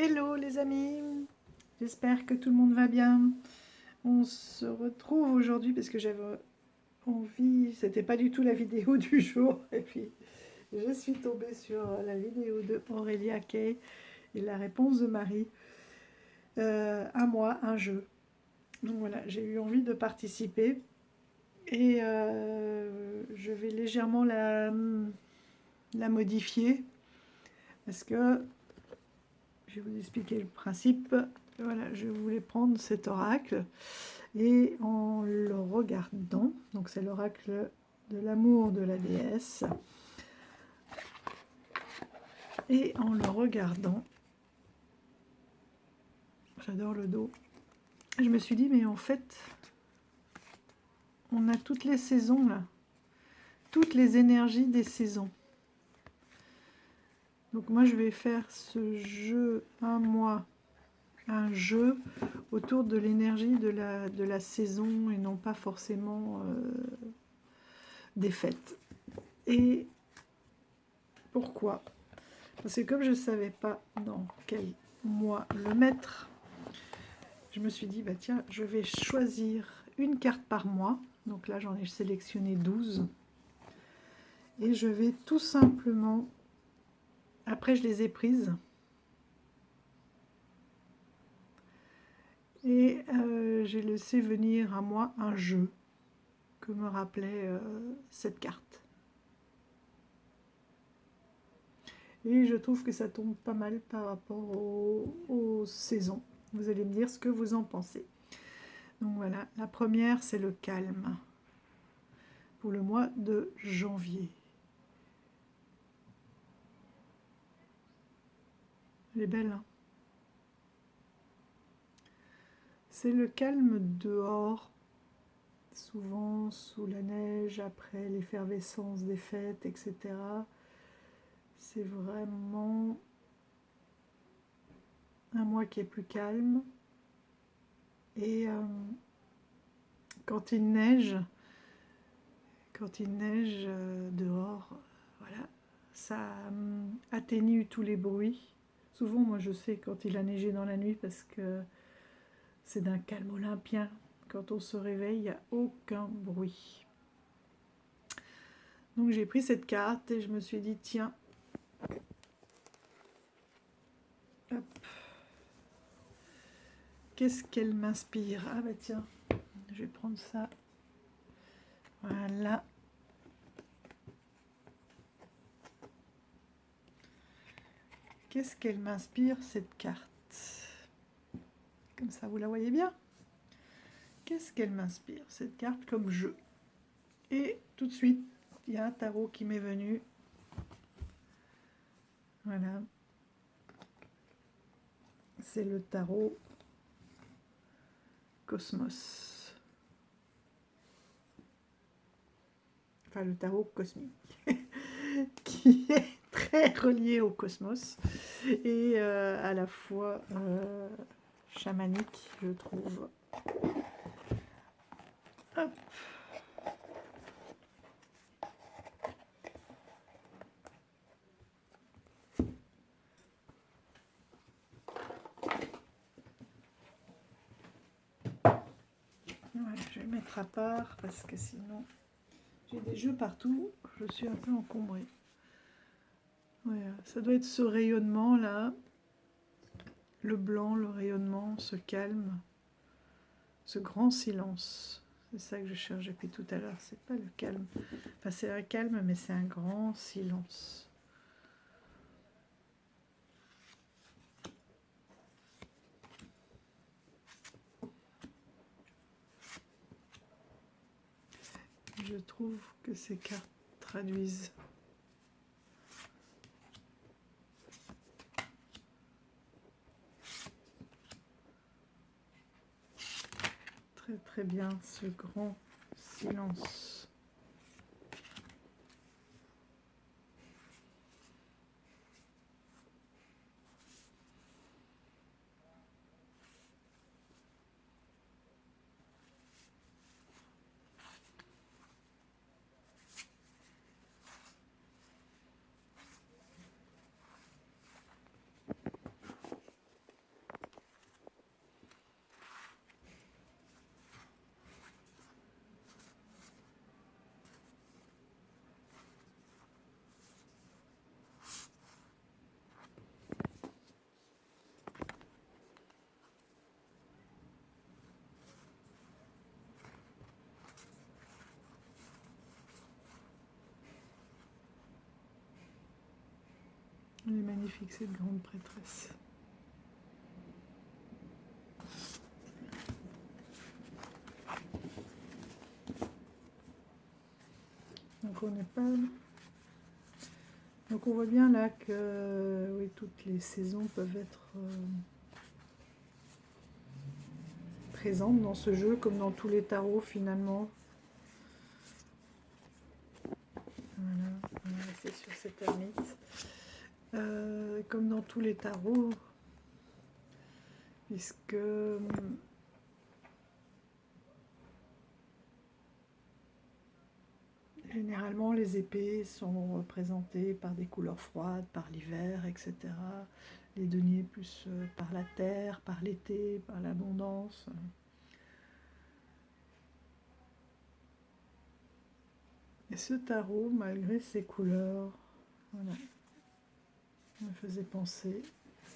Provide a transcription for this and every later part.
Hello les amis, j'espère que tout le monde va bien. On se retrouve aujourd'hui parce que j'avais envie, c'était pas du tout la vidéo du jour, et puis je suis tombée sur la vidéo de Aurélia Kay et la réponse de Marie. Un mois, un jeu. Donc voilà, j'ai eu envie de participer et je vais légèrement la modifier parce que je vais vous expliquer le principe. Voilà, je voulais prendre cet oracle et en le regardant, donc c'est l'oracle de l'amour de la déesse, et en le regardant, j'adore le dos, je me suis dit mais en fait on a toutes les saisons là, toutes les énergies des saisons. Donc moi je vais faire ce jeu un mois, un jeu autour de l'énergie de la saison et non pas forcément des fêtes. Et pourquoi? Parce que comme je ne savais pas dans quel mois le mettre, je me suis dit, bah tiens, je vais choisir une carte par mois. Donc là, j'en ai sélectionné 12. Et je vais tout simplement, après je les ai prises, et j'ai laissé venir à moi un jeu que me rappelait cette carte. Et je trouve que ça tombe pas mal par rapport aux saisons. Vous allez me dire ce que vous en pensez. Donc voilà, la première c'est le calme pour le mois de janvier. Elle est belle, hein? C'est le calme dehors, souvent sous la neige, après l'effervescence des fêtes, etc. C'est vraiment un mois qui est plus calme. Et quand il neige dehors, voilà, ça atténue tous les bruits. Souvent, moi je sais quand il a neigé dans la nuit parce que c'est d'un calme olympien. Quand on se réveille, il n'y a aucun bruit. Donc j'ai pris cette carte et je me suis dit, tiens, hop, qu'est-ce qu'elle m'inspire? Ah bah tiens, je vais prendre ça. Voilà. Qu'est-ce qu'elle m'inspire, cette carte? Comme ça, vous la voyez bien. Qu'est-ce qu'elle m'inspire, cette carte, comme jeu? Et tout de suite, il y a un tarot qui m'est venu. Voilà. C'est le tarot Cosmos. Enfin, le tarot cosmique. Qui est très relié au cosmos. Et à la fois chamanique, je trouve. Hop. Voilà, je vais le mettre à part parce que sinon j'ai des jeux partout, je suis un peu encombrée. Voilà, ça doit être ce rayonnement là, le blanc, le rayonnement, ce calme, ce grand silence. C'est ça que je cherche depuis tout à l'heure, c'est pas le calme. Enfin, c'est un calme, mais c'est un grand silence. Je trouve que ces cartes traduisent très très bien ce grand silence. Elle est magnifique, cette grande prêtresse. Donc on n'est pas... Donc on voit bien là que oui, toutes les saisons peuvent être présentes dans ce jeu, comme dans tous les tarots finalement. Voilà, on va rester sur cette ermite. Comme dans tous les tarots, puisque généralement les épées sont représentées par des couleurs froides, par l'hiver, etc. Les deniers plus par la terre, par l'été, par l'abondance. Et ce tarot, malgré ses couleurs, voilà, me faisait penser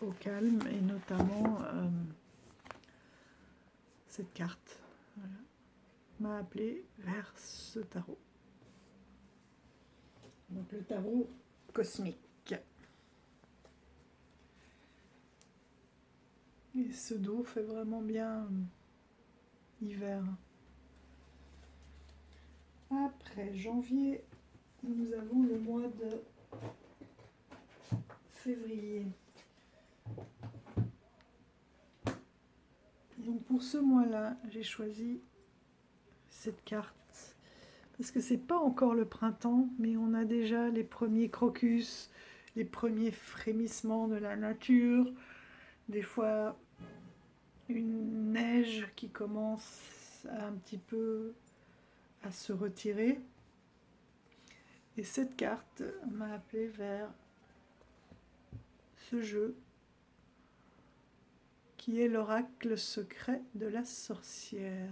au calme et notamment cette carte. Voilà, m'a appelé vers ce tarot. Donc le tarot cosmique. Et ce dos fait vraiment bien hiver. Après janvier, nous avons le mois de février. Donc pour ce mois-là, j'ai choisi cette carte parce que c'est pas encore le printemps, mais on a déjà les premiers crocus, les premiers frémissements de la nature, des fois une neige qui commence un petit peu à se retirer. Et cette carte m'a appelé vers ce jeu qui est l'oracle secret de la sorcière.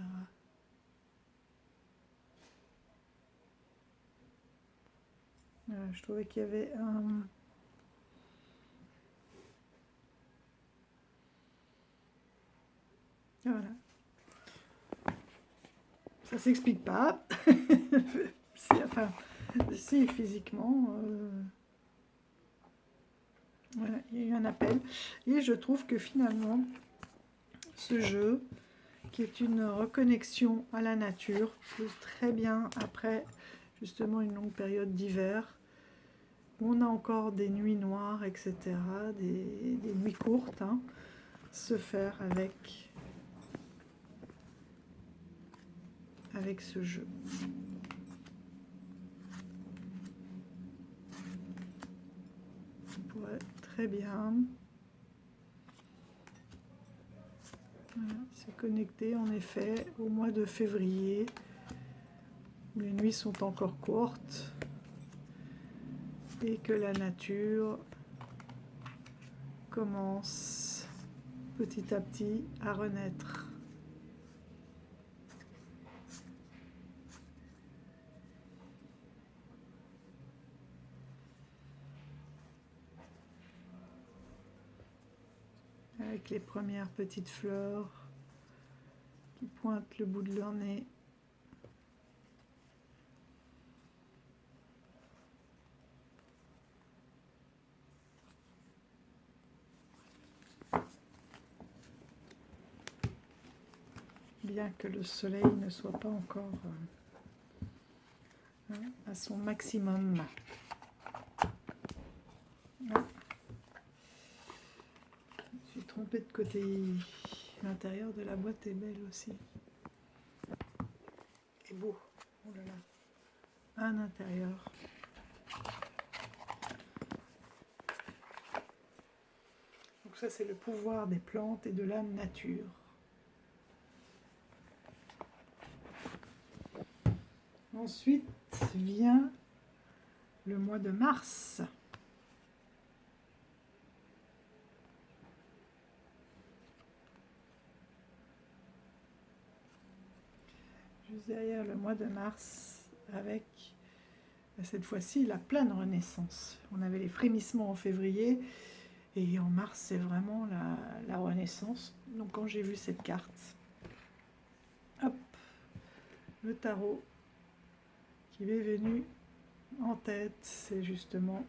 Je trouvais qu'il y avait un... Voilà. Ça s'explique pas. Enfin, si, physiquement... Voilà, il y a eu un appel. Et je trouve que finalement, ce jeu, qui est une reconnexion à la nature, peut très bien, après justement une longue période d'hiver, où on a encore des nuits noires, etc., des nuits courtes, hein, se faire avec ce jeu. Ouais, très bien. Voilà, c'est connecté en effet au mois de février, où les nuits sont encore courtes et que la nature commence petit à petit à renaître. Avec les premières petites fleurs qui pointent le bout de leur nez. Bien que le soleil ne soit pas encore à son maximum. Ah. Je suis trompée de côté. L'intérieur de la boîte est belle aussi. Et beau. Oh là là. Un intérieur. Donc ça, c'est le pouvoir des plantes et de la nature. Ensuite vient le mois de mars. Juste derrière le mois de mars, avec cette fois-ci la pleine renaissance. On avait les frémissements en février, et en mars, c'est vraiment la renaissance. Donc quand j'ai vu cette carte, hop, le tarot qui m'est venu en tête, c'est justement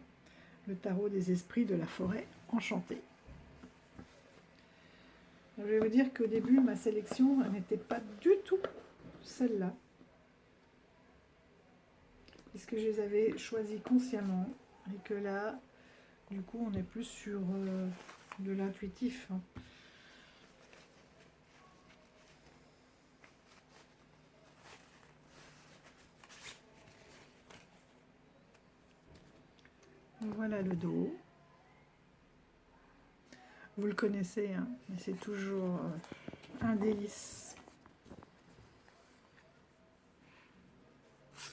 le tarot des esprits de la forêt enchantée. Je vais vous dire qu'au début, ma sélection n'était pas du tout celle-là, puisque je les avais choisis consciemment, et que là, du coup, on est plus sur de l'intuitif. Hein. Voilà le dos. Vous le connaissez, hein, mais c'est toujours un délice.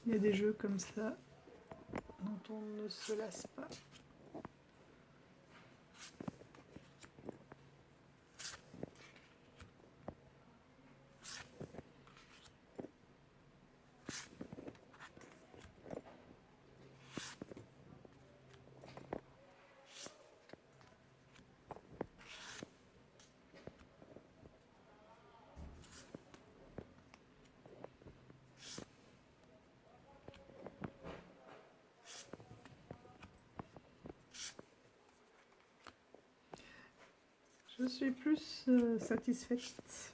Il y a des jeux comme ça dont on ne se lasse pas. Je suis plus satisfaite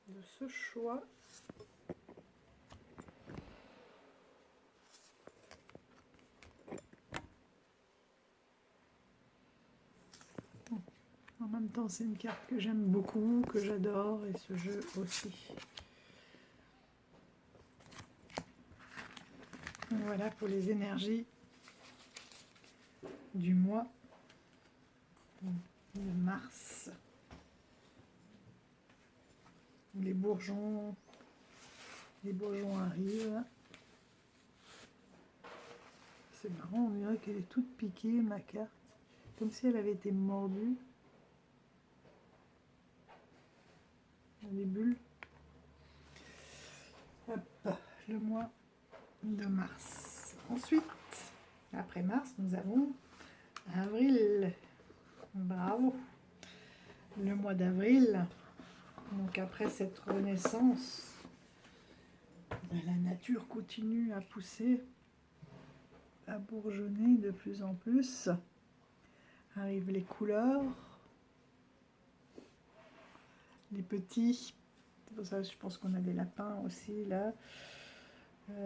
de ce choix. En même temps, c'est une carte que j'aime beaucoup, que j'adore, et ce jeu aussi. Voilà pour les énergies du mois de mars. Les bourgeons arrivent. C'est marrant, on dirait qu'elle est toute piquée, ma carte. Comme si elle avait été mordue. Les bulles. Hop, le mois de mars. Ensuite, après mars, nous avons avril. Bravo. Le mois d'avril. Donc après cette renaissance, la nature continue à pousser, à bourgeonner de plus en plus. Arrivent les couleurs, les petits. C'est pour ça que je pense qu'on a des lapins aussi là.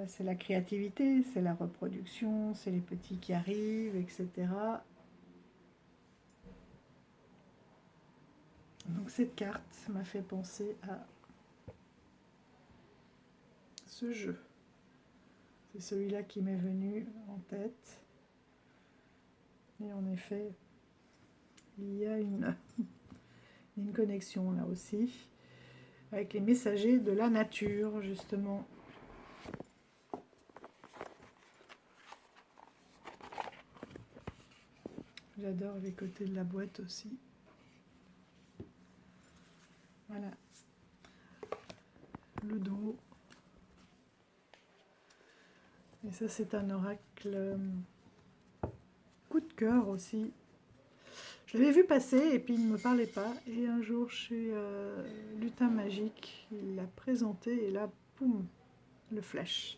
C'est la créativité, c'est la reproduction, c'est les petits qui arrivent, etc. Donc cette carte m'a fait penser à ce jeu. C'est celui-là qui m'est venu en tête. Et en effet, il y a une connexion là aussi avec les messagers de la nature, justement. J'adore les côtés de la boîte aussi. Voilà. Le dos. Et ça, c'est un oracle coup de cœur aussi. Je l'avais vu passer et puis il ne me parlait pas. Et un jour, chez Lutin Magique, il l'a présenté et là, poum, le flash.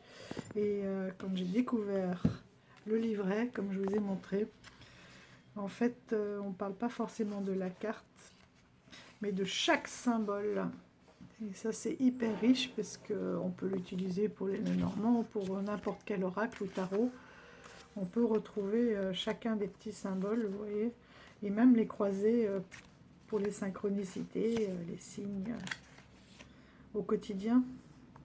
Et quand j'ai découvert le livret, comme je vous ai montré, en fait, on ne parle pas forcément de la carte, mais de chaque symbole. Et ça, c'est hyper riche parce qu'on peut l'utiliser pour les Lenormands ou pour n'importe quel oracle ou tarot. On peut retrouver chacun des petits symboles, vous voyez, et même les croiser pour les synchronicités, les signes au quotidien.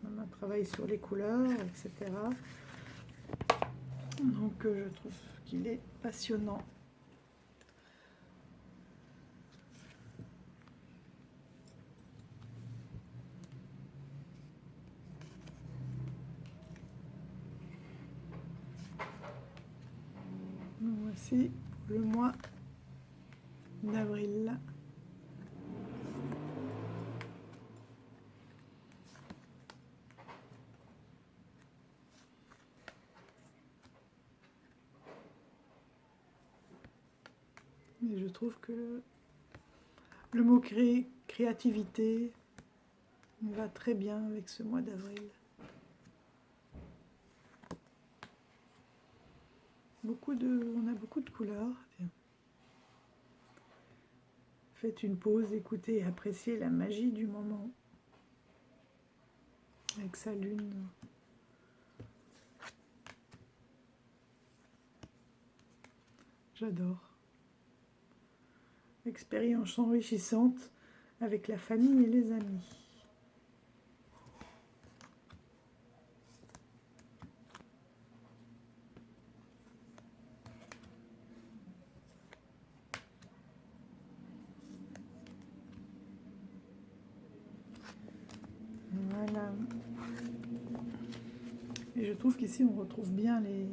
On a travaillé sur les couleurs, etc. Donc, je trouve qu'il est passionnant. Voici le mois d'avril. Et je trouve que le mot créativité va très bien avec ce mois d'avril. On a beaucoup de couleurs. Faites une pause, écoutez et appréciez la magie du moment. Avec sa lune. J'adore. Expérience enrichissante avec la famille et les amis. Voilà. Et je trouve qu'ici on retrouve bien les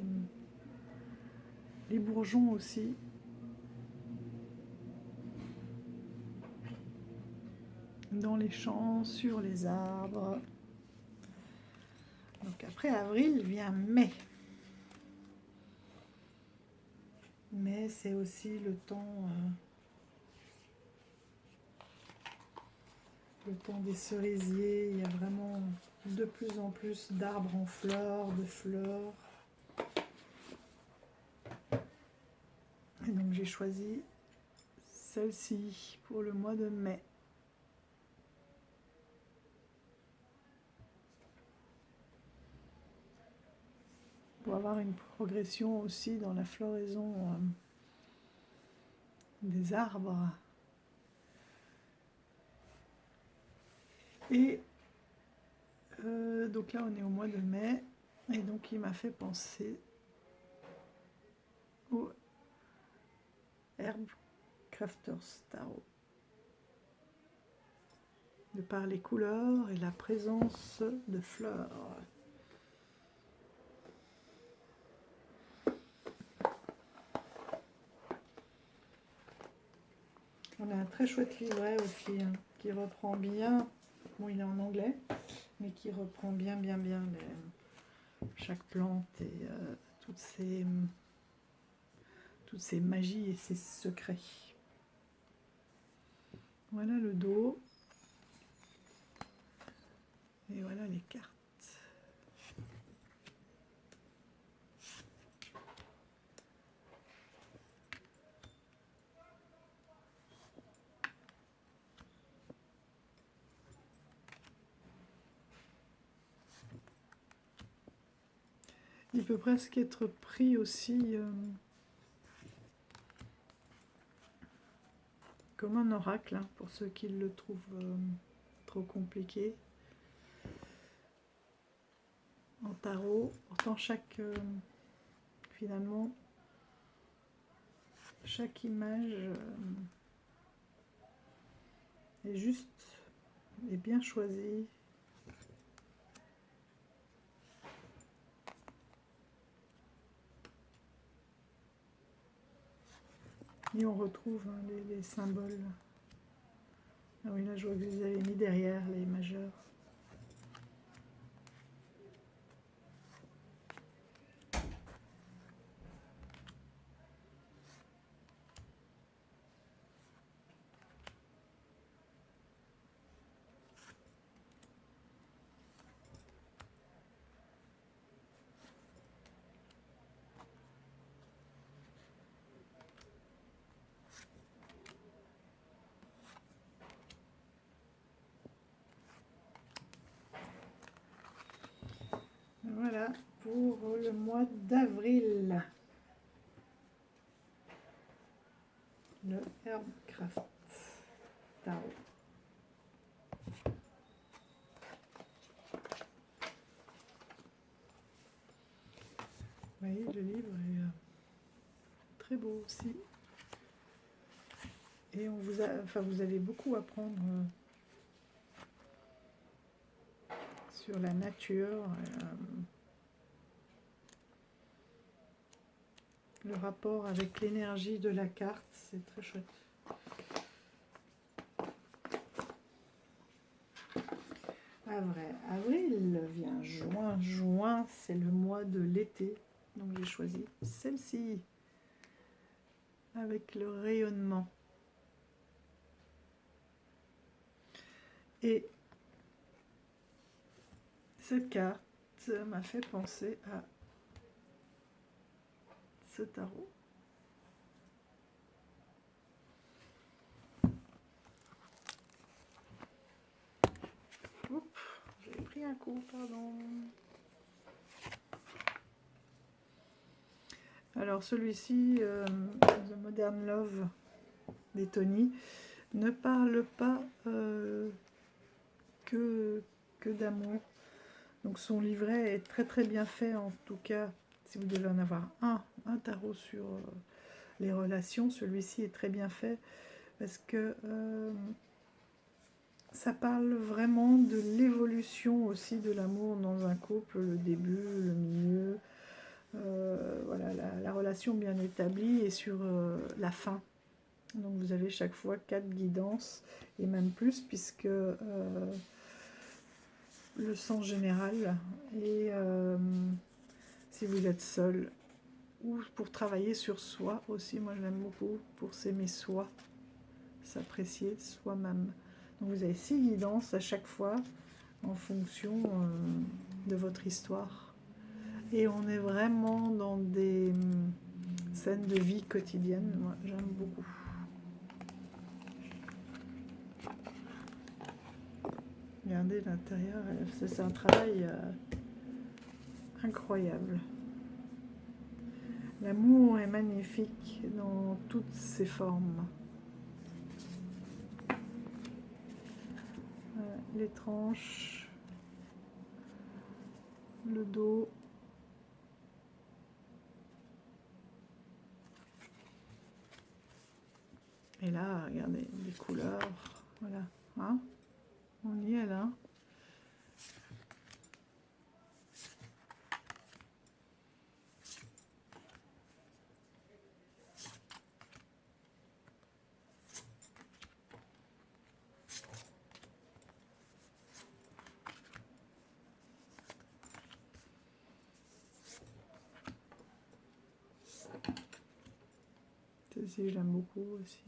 bourgeons aussi. Dans les champs, sur les arbres. Donc après avril vient mai. Mai, c'est aussi le temps des cerisiers. Il y a vraiment de plus en plus d'arbres en fleurs, de fleurs. Et donc j'ai choisi celle-ci pour le mois de mai. Pour avoir une progression aussi dans la floraison des arbres. Et donc là on est au mois de mai, et donc il m'a fait penser au Herb Crafters Tarot. De par les couleurs et la présence de fleurs. On a un très chouette livret aussi, hein, qui reprend bien, bon il est en anglais, mais qui reprend bien chaque plante et toutes ces magies et ces secrets. Voilà le dos. Et voilà les cartes. Il peut presque être pris aussi comme un oracle, hein, pour ceux qui le trouvent trop compliqué. En tarot, pourtant finalement, chaque image est juste et bien choisie. Et on retrouve les symboles. Ah oui, là je vois que vous avez mis derrière les majeurs. Voilà pour le mois d'avril. Le Herbcraft Tarot. Vous voyez, le livre est très beau aussi. Et vous avez beaucoup à apprendre sur la nature, le rapport avec l'énergie de la carte, c'est très chouette. Avril vient juin. Juin, c'est le mois de l'été. Donc j'ai choisi celle-ci avec le rayonnement. Et cette carte m'a fait penser à ce tarot. Oups, j'ai pris un coup, pardon. Alors celui-ci, The Modern Love des Tony, ne parle pas que d'amour. Donc son livret est très très bien fait, en tout cas, si vous devez en avoir un tarot sur les relations, celui-ci est très bien fait, parce que ça parle vraiment de l'évolution aussi de l'amour dans un couple, le début, le milieu, voilà, la relation bien établie et sur la fin. Donc vous avez chaque fois 4 guidances, et même plus, puisque le sens général, et si vous êtes seul, ou pour travailler sur soi aussi, moi je l'aime beaucoup, pour s'aimer soi, s'apprécier soi-même. Donc vous avez 6 guidances à chaque fois, en fonction de votre histoire. Et on est vraiment dans des scènes de vie quotidienne, moi j'aime beaucoup. Regardez l'intérieur, c'est un travail incroyable. L'amour est magnifique dans toutes ses formes. Les tranches, le dos. Et là, regardez, les couleurs. Voilà. Hein, on y est là. Celle-ci, je l'aime beaucoup aussi.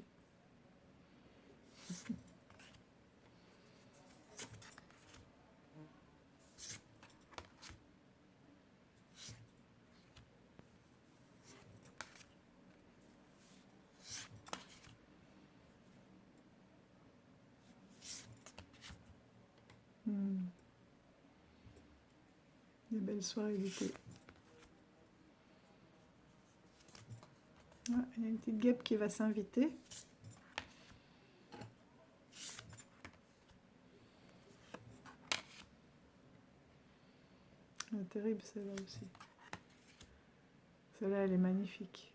Des belles soirées d'été. Ah, il y a une petite guêpe qui va s'inviter. Terrible celle-là aussi. Celle-là, elle est magnifique.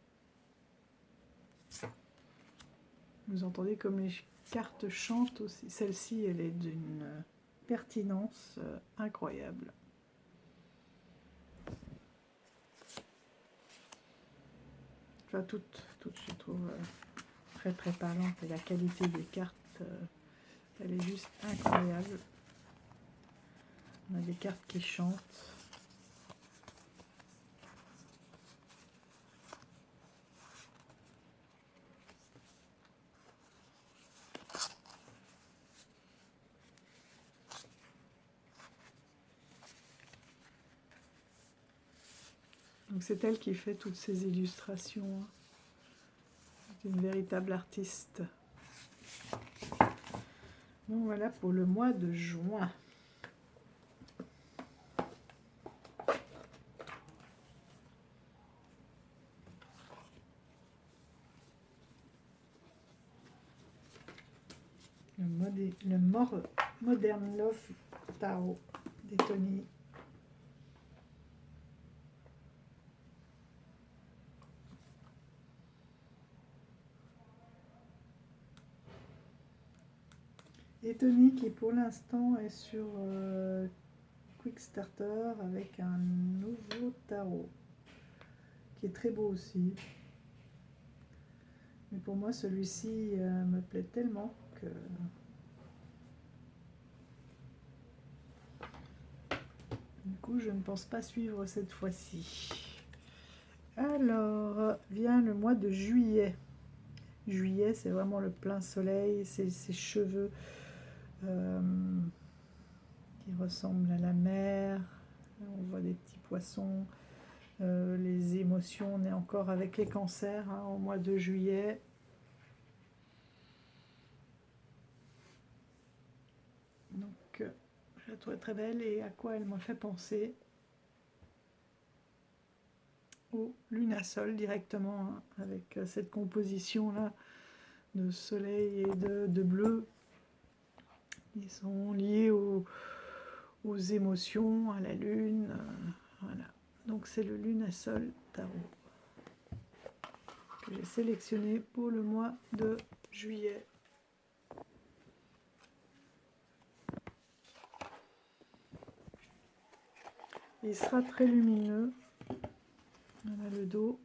Vous entendez comme les cartes chantent aussi. Celle-ci, elle est d'une pertinence incroyable. Enfin, toutes je trouve très très parlantes. Et la qualité des cartes, elle est juste incroyable. On a des cartes qui chantent. Donc c'est elle qui fait toutes ces illustrations. C'est une véritable artiste. Donc voilà pour le mois de juin. Le Modern Love Tarot des Tony. Et Tony qui pour l'instant est sur Quick Starter avec un nouveau tarot qui est très beau aussi. Mais pour moi celui-ci me plaît tellement que du coup je ne pense pas suivre cette fois-ci. Alors vient le mois de juillet. Juillet, c'est vraiment le plein soleil, c'est ses cheveux qui ressemblent à la mer. On voit des petits poissons, Les émotions, on est encore avec les cancers hein, au mois de juillet. Donc, je la trouvais très belle et à quoi elle m'a fait penser au lunasol directement, hein, avec cette composition-là de soleil et de bleu. Ils sont liés aux émotions, à la lune. Voilà. Donc c'est le lunasol tarot que j'ai sélectionné pour le mois de juillet. Il sera très lumineux. Voilà le dos.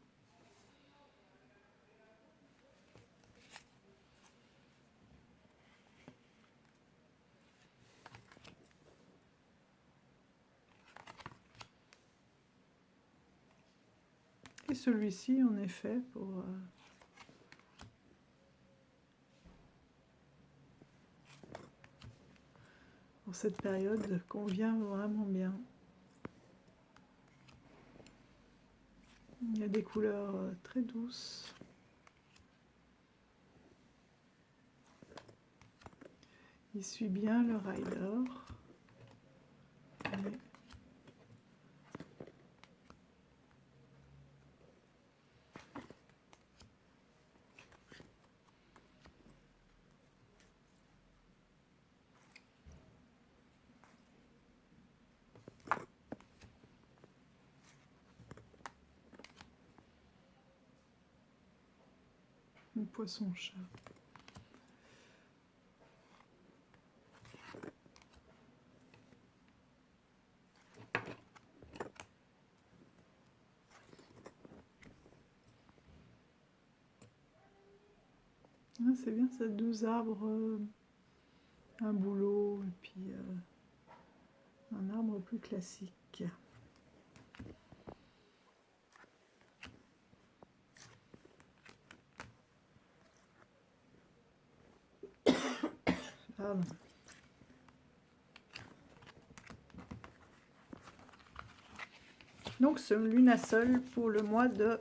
Et celui-ci, en effet, pour cette période, convient vraiment bien. Il y a des couleurs très douces. Il suit bien le rider. Et un poisson-chat. Ah, c'est bien, ça, 12 arbres, un bouleau, et puis un arbre plus classique. Pardon. Donc ce lunasol pour le mois de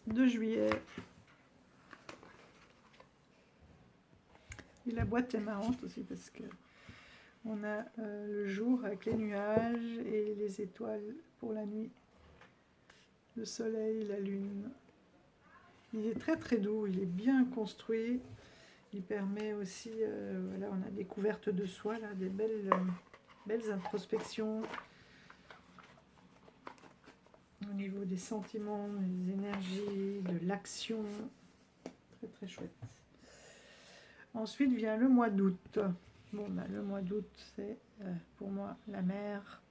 juillet. Et la boîte est marrante aussi parce que on a le jour avec les nuages et les étoiles pour la nuit, le soleil, la lune. Il est très très doux, il est bien construit. Il permet aussi, voilà, on a des couvertes de soie, là, des belles introspections au niveau des sentiments, des énergies, de l'action. Très très chouette. Ensuite vient le mois d'août. Bon, bah, le mois d'août, c'est pour moi la mer.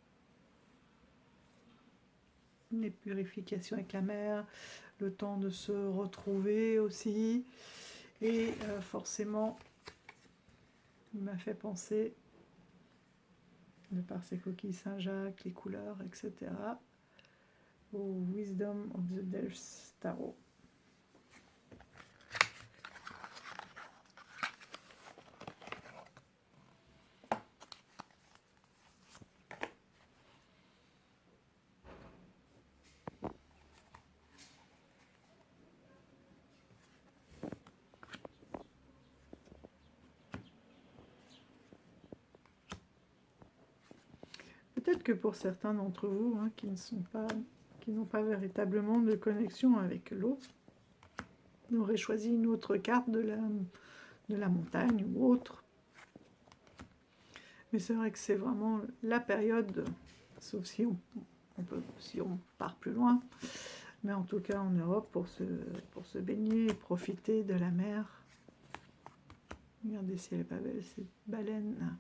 Les purifications avec la mer, le temps de se retrouver aussi. Et forcément, il m'a fait penser, de par ses coquilles Saint-Jacques, les couleurs, etc., au Wisdom of the Delphs Tarot. Peut-être que pour certains d'entre vous hein, qui n'ont pas véritablement de connexion avec l'eau, vous aurez choisi une autre carte de la montagne ou autre. Mais c'est vrai que c'est vraiment la période, sauf si on part plus loin, mais en tout cas en Europe, pour se baigner et profiter de la mer. Regardez si elle n'est pas belle, cette baleine,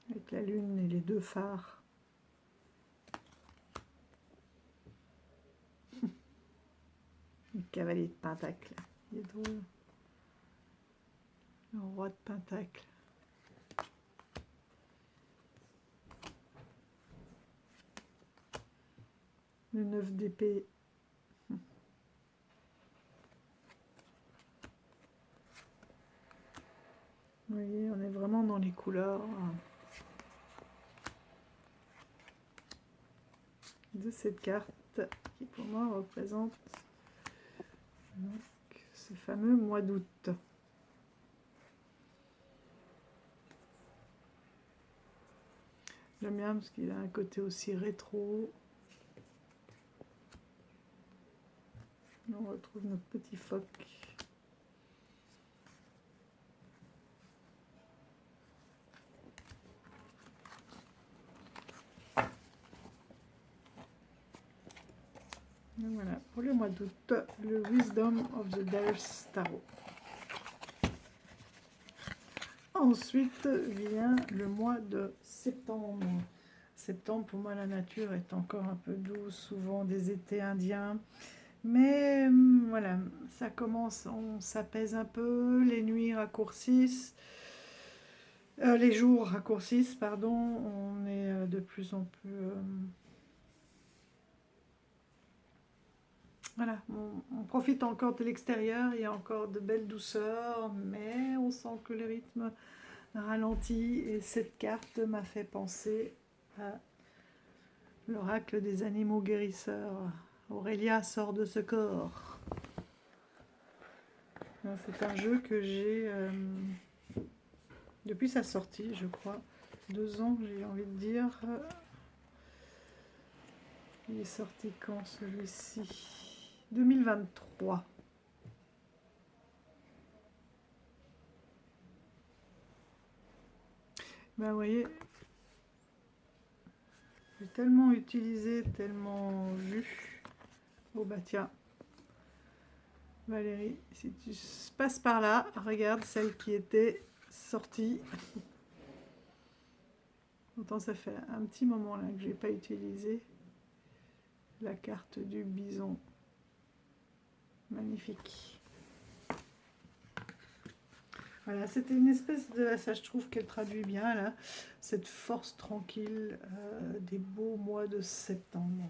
avec la lune et les deux phares. Le cavalier de Pentacle, il est drôle. Le roi de Pentacle. Le 9 d'épée. Vous voyez, on est vraiment dans les couleurs. de cette carte qui pour moi représente donc, ce fameux mois d'août. J'aime bien parce qu'il a un côté aussi rétro. On retrouve notre petit phoque. Donc voilà, pour le mois d'août, le Wisdom of the Dells Tarot. Ensuite vient le mois de septembre. Septembre, pour moi, la nature est encore un peu douce, souvent des étés indiens. Mais voilà, ça commence, on s'apaise un peu, les nuits raccourcissent, les jours raccourcissent, pardon, on est de plus en plus... voilà, on profite encore de l'extérieur, il y a encore de belles douceurs, mais on sent que le rythme ralentit et cette carte m'a fait penser à l'oracle des animaux guérisseurs. Aurélia sort de ce corps. C'est un jeu que j'ai depuis sa sortie, je crois, 2 ans, j'ai envie de dire. Il est sorti quand celui-ci? 2023. Ben, vous voyez, j'ai tellement utilisé, tellement vu. Oh bah tiens, Valérie, si tu passes par là, regarde celle qui était sortie. Pourtant ça fait un petit moment là que je n'ai pas utilisé la carte du bison. Magnifique. Voilà, c'était une espèce de... Ça, je trouve qu'elle traduit bien, là, cette force tranquille des beaux mois de septembre.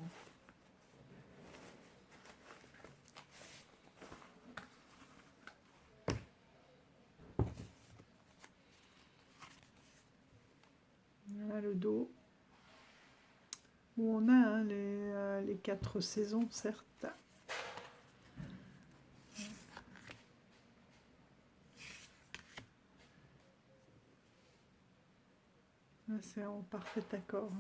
Voilà le dos. Où on a hein, les 4 saisons, certes. C'est en parfait accord.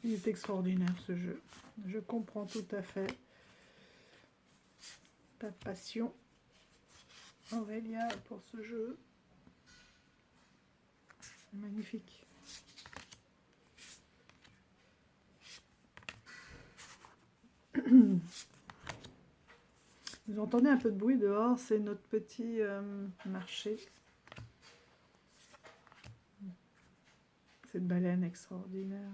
Il est extraordinaire ce jeu. Je comprends tout à fait ta passion, Aurélia, pour ce jeu. C'est magnifique. Vous entendez un peu de bruit dehors, c'est notre petit marché. Cette baleine extraordinaire.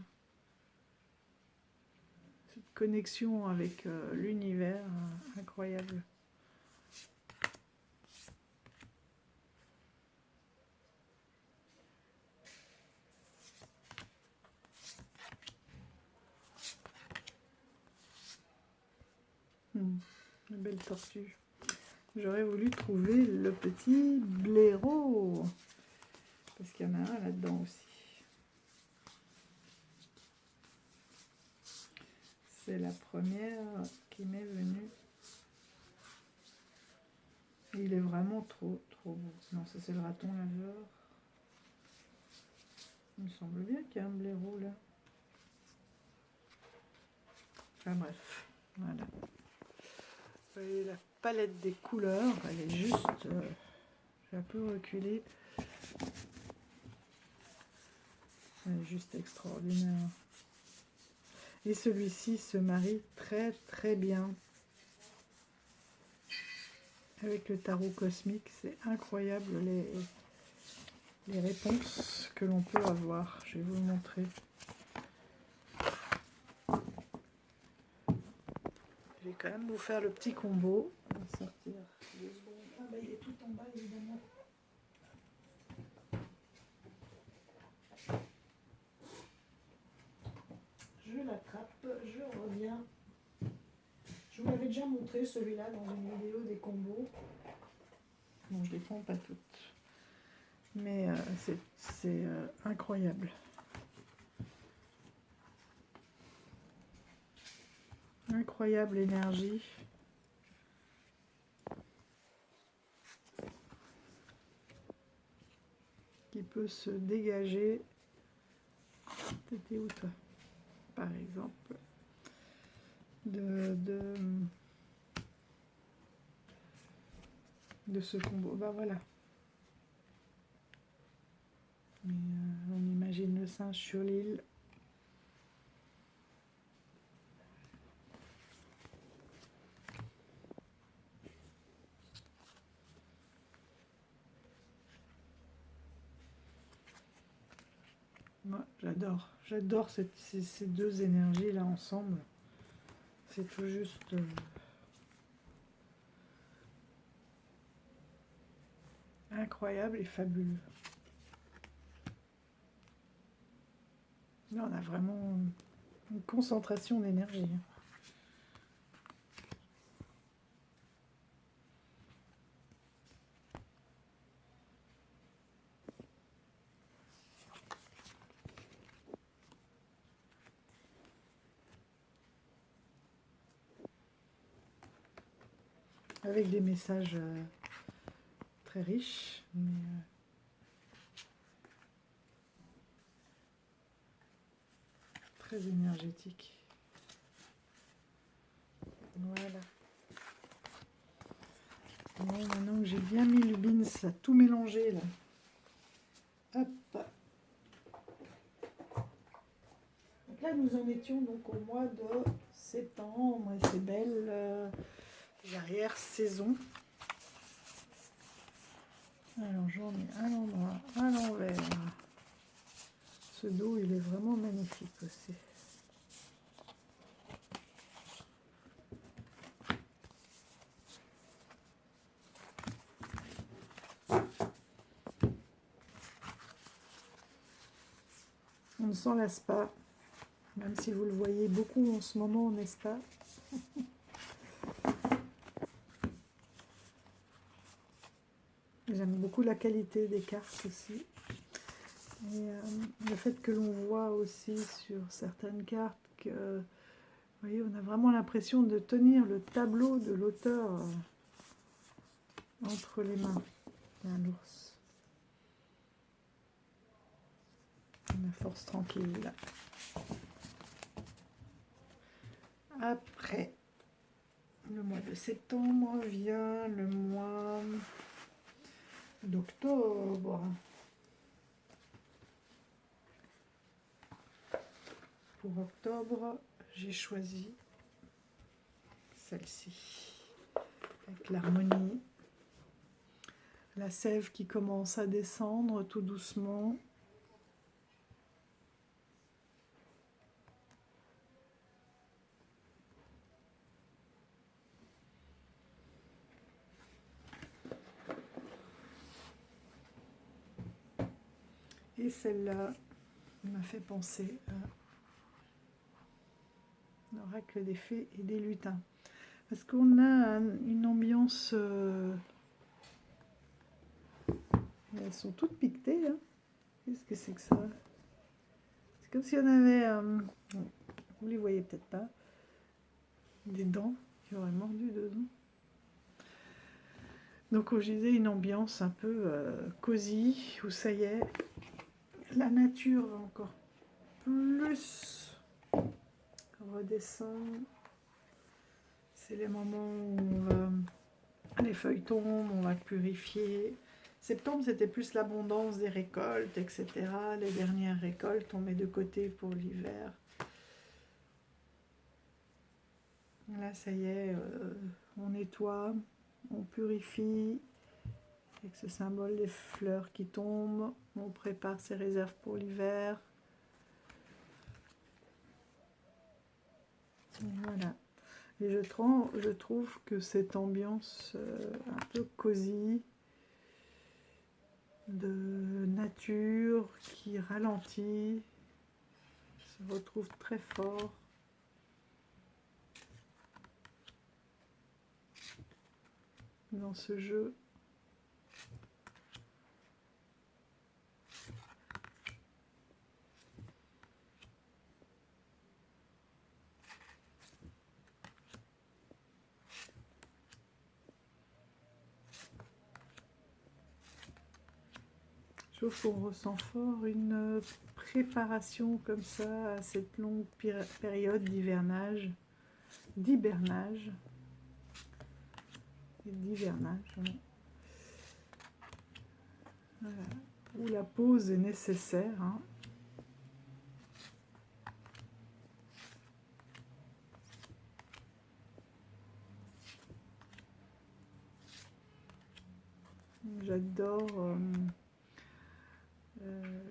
Cette connexion avec l'univers incroyable. Une belle tortue. J'aurais voulu trouver le petit blaireau. Parce qu'il y en a un là-dedans aussi. C'est la première qui m'est venue. Il est vraiment trop beau. Non, ça c'est le raton laveur. Il me semble bien qu'il y a un blaireau là. Enfin bref, voilà. Vous voyez la palette des couleurs, elle est juste... je vais un peu reculer. Elle est juste extraordinaire. Et celui-ci se marie très bien avec le tarot cosmique. C'est incroyable les réponses que l'on peut avoir. Je vais vous le montrer. Je vais quand même vous faire le petit combo. On va sortir 2 secondes. Ah bah il est tout en bas évidemment. bien. Je vous l'avais déjà montré celui-là dans une vidéo des combos. Bon, je ne les prends pas toutes. Mais c'est incroyable. Incroyable énergie. Qui peut se dégager. T'étais où toi? Par exemple. De ce combo. Bah voilà. Mais on imagine le singe sur l'île. Moi, j'adore ces deux énergies là ensemble. C'est tout juste incroyable et fabuleux. Là, on a vraiment une concentration d'énergie. Avec des messages très riches, mais très énergétiques. Voilà. Bon, maintenant que j'ai bien mis le beans, ça a tout mélangé là. Hop. Donc là, nous en étions donc au mois de septembre et ces belles arrière-saisons. Alors j'en ai à l'endroit, à l'envers. Ce dos, il est vraiment magnifique aussi. On ne s'en lasse pas, même si vous le voyez beaucoup en ce moment, n'est-ce pas? J'aime beaucoup la qualité des cartes aussi. Et le fait que l'on voit aussi sur certaines cartes que, vous voyez, on a vraiment l'impression de tenir le tableau de l'auteur entre les mains. Il y a un ours. La force tranquille. Après le mois de septembre vient le mois d'octobre. Pour octobre, j'ai choisi celle-ci, avec l'harmonie. La sève qui commence à descendre tout doucement. Et celle-là m'a fait penser à l'oracle des fées et des lutins. Parce qu'on a une ambiance... elles sont toutes piquetées. Hein. Qu'est-ce que c'est que ça? C'est comme si on avait... vous les voyez peut-être pas. Des dents qui auraient mordu dedans. Donc je disais une ambiance un peu cosy, où ça y est, la nature va encore plus redescendre. C'est les moments où les feuilles tombent, on va purifier. Septembre, c'était plus l'abondance des récoltes, etc. Les dernières récoltes, on met de côté pour l'hiver. Là, ça y est, on nettoie, on purifie. Avec ce symbole des fleurs qui tombent, on prépare ses réserves pour l'hiver. Voilà. Et je trouve que cette ambiance un peu cosy, de nature qui ralentit, se retrouve très fort. dans ce jeu. Je trouve qu'on ressent fort une préparation comme ça à cette longue période d'hivernage, oui. Voilà. Où la pause est nécessaire, hein. J'adore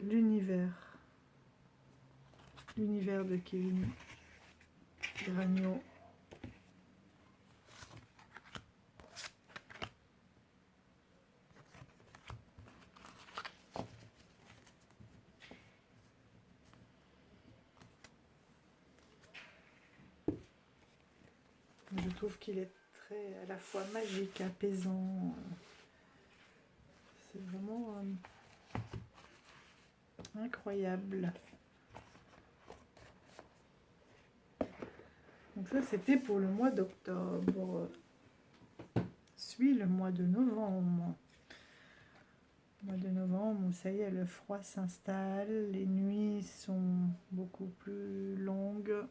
l'univers de Kevin Granio. Je trouve qu'il est très à la fois magique, apaisant. C'est vraiment incroyable. Donc ça, c'était pour le mois d'octobre. Suit le mois de novembre. Le mois de novembre, où ça y est, le froid s'installe, les nuits sont beaucoup plus longues,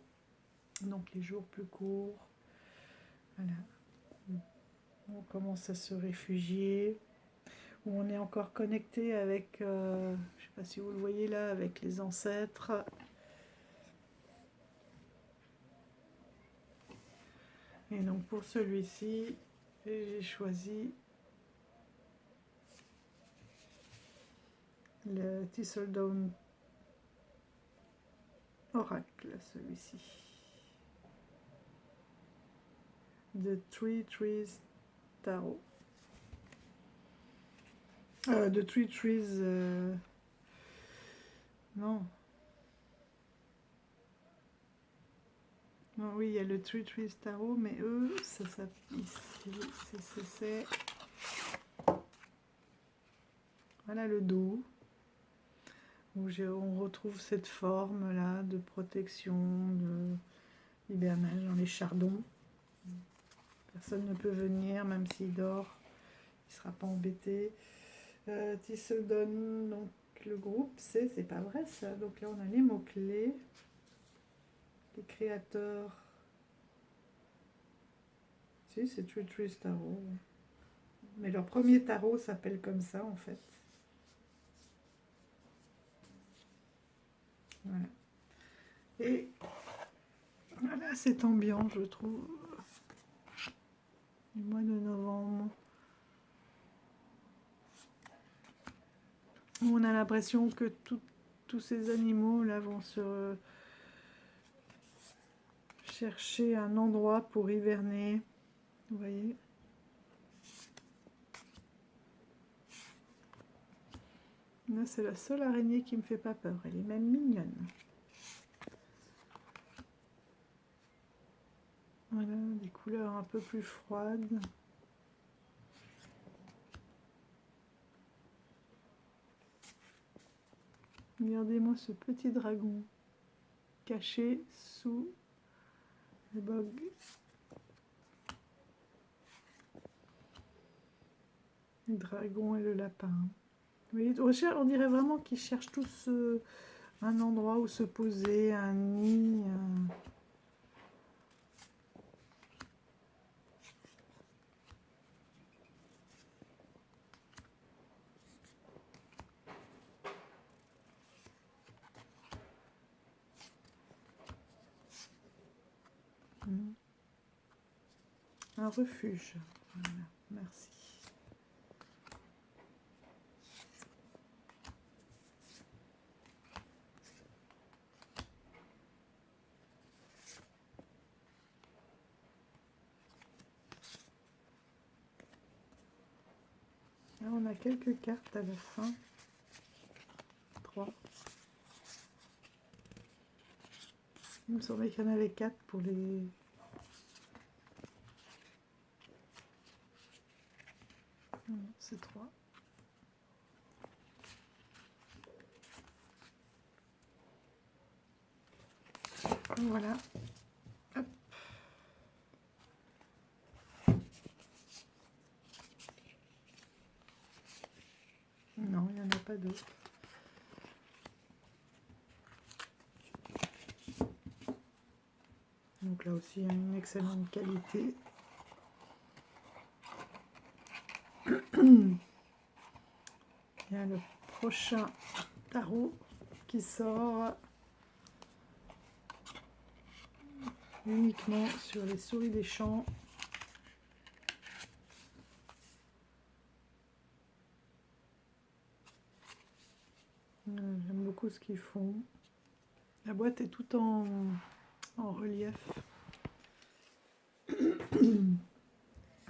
donc les jours plus courts. Voilà. On commence à se réfugier. Où on est encore connecté avec, je ne sais pas si vous le voyez là, avec les ancêtres. Et donc pour celui-ci, j'ai choisi le Thistledown Oracle, celui-ci. The Three Trees Tarot. The Three Trees... non. Non, oui, il y a le Three Trees Tarot, mais eux, ça s'appelle ici. C'est... Voilà le dos. Où on retrouve cette forme-là de protection, de hibernage dans les chardons. Personne ne peut venir, même s'il dort, il ne sera pas embêté. Thistledown, donc le groupe, c'est pas vrai ça. Donc là, on a les mots-clés, les créateurs. Si, c'est Three Trees Tarot. Mais leur premier tarot s'appelle comme ça, en fait. Voilà. Et voilà cette ambiance, je trouve, du mois de novembre. Où on a l'impression que tous ces animaux là vont se chercher un endroit pour hiverner. Vous voyez? Là, c'est la seule araignée qui me fait pas peur. Elle est même mignonne. Voilà, des couleurs un peu plus froides. Regardez-moi ce petit dragon caché sous le bog. Le dragon et le lapin. Vous voyez, on dirait vraiment qu'ils cherchent tous un endroit où se poser, un nid. Un refuge. Voilà, merci. Là, on a quelques cartes à la fin. 3. Il me semblait qu'il y en avait 4 pour les... C'est 3. Voilà. Hop. Non, il n'y en a pas d'autres. Donc là aussi, une excellente qualité. Il y a le prochain tarot qui sort uniquement sur les souris des champs. J'aime beaucoup ce qu'ils font. La boîte est tout en relief.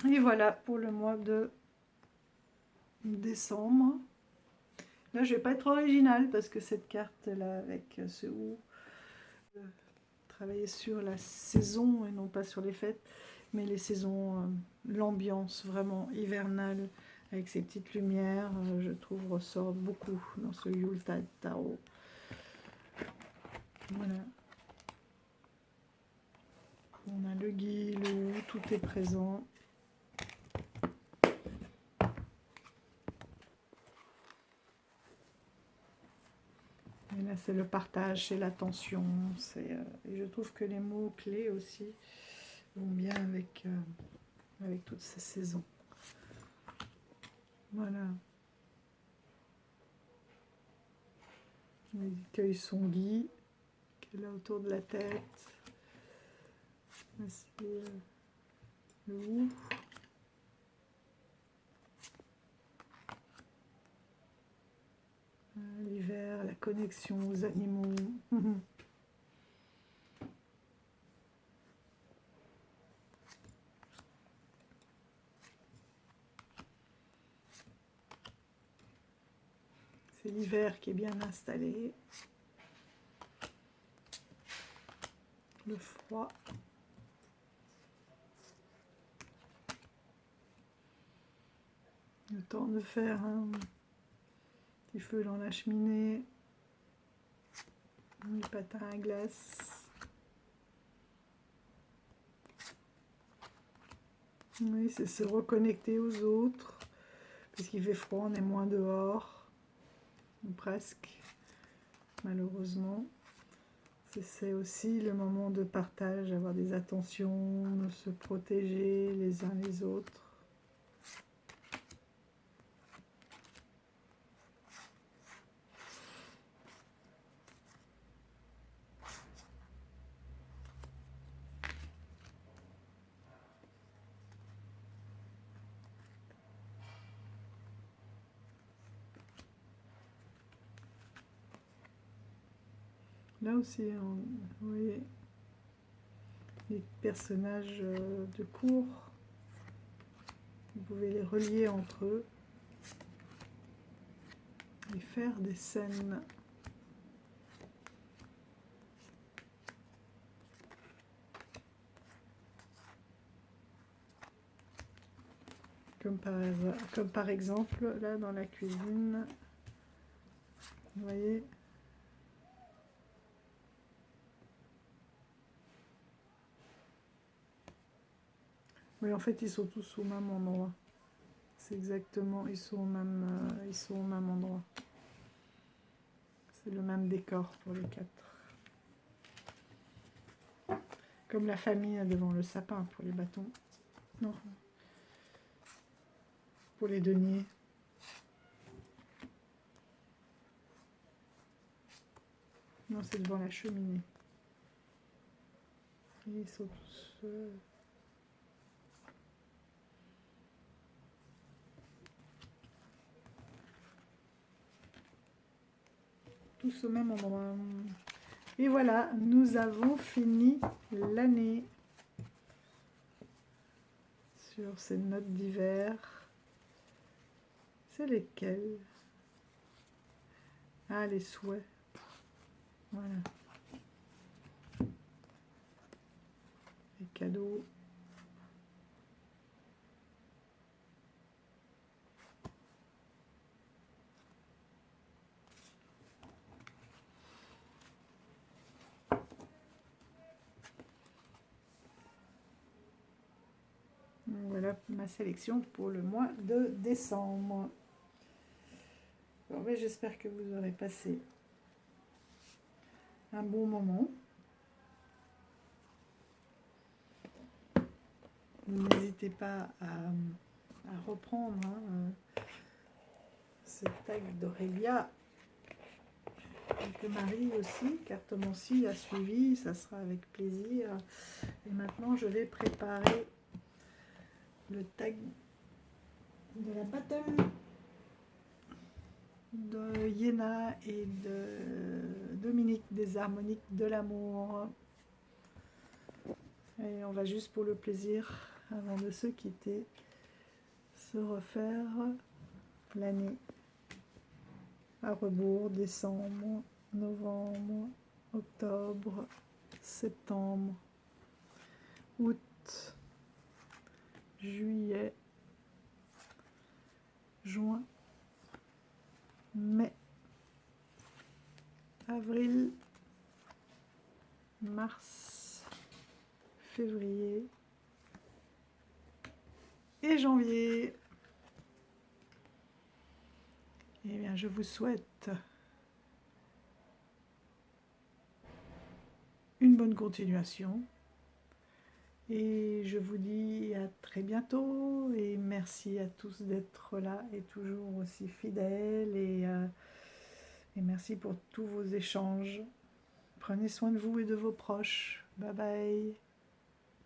Et voilà pour le mois de décembre. Là, je vais pas être originale parce que cette carte là, avec ce ou, travailler sur la saison et non pas sur les fêtes, mais les saisons, l'ambiance vraiment hivernale avec ces petites lumières, je trouve ressort beaucoup dans ce Yuletide Tarot. Voilà. On a le gui, le ou, tout est présent. Et là, c'est le partage, c'est l'attention. Et je trouve que les mots clés aussi vont bien avec toutes ces saisons. Voilà. Il cueille son gui, qui est là autour de la tête. Là, c'est le ou. L'hiver, la connexion aux animaux. C'est l'hiver qui est bien installé. Le froid. Le temps de faire un petit feu dans la cheminée. Les patins à glace. Oui, c'est se reconnecter aux autres. Parce qu'il fait froid, on est moins dehors. Ou presque. Malheureusement. C'est aussi le moment de partage, avoir des attentions, de se protéger les uns les autres. Là aussi, vous voyez les personnages de cours. Vous pouvez les relier entre eux et faire des scènes. Comme par exemple, là dans la cuisine, vous voyez. Oui, en fait, ils sont tous au même endroit. C'est exactement, ils sont au même endroit. C'est le même décor pour les 4. Comme la famille devant le sapin pour les bâtons. Non. Pour les deniers. Non, c'est devant la cheminée. Et ils sont tous... tous au même endroit. Et voilà, nous avons fini l'année sur ces notes d'hiver. C'est lesquelles? Ah, les souhaits. Voilà. Les cadeaux. Voilà ma sélection pour le mois de décembre. Bon, j'espère que vous aurez passé un bon moment. N'hésitez pas à reprendre ce tag d'Aurélia et que Marie aussi, cartomancie a suivi, ça sera avec plaisir. Et maintenant je vais préparer le tag de la battle de Yéna et de Dominique des harmoniques de l'amour. Et on va juste pour le plaisir, avant de se quitter, se refaire l'année à rebours, décembre, novembre, octobre, septembre, août, juillet, juin, mai, avril, mars, février et janvier. Eh bien, je vous souhaite une bonne continuation et je vous dis à très bientôt et merci à tous d'être là et toujours aussi fidèles et merci pour tous vos échanges. Prenez soin de vous et de vos proches. Bye bye.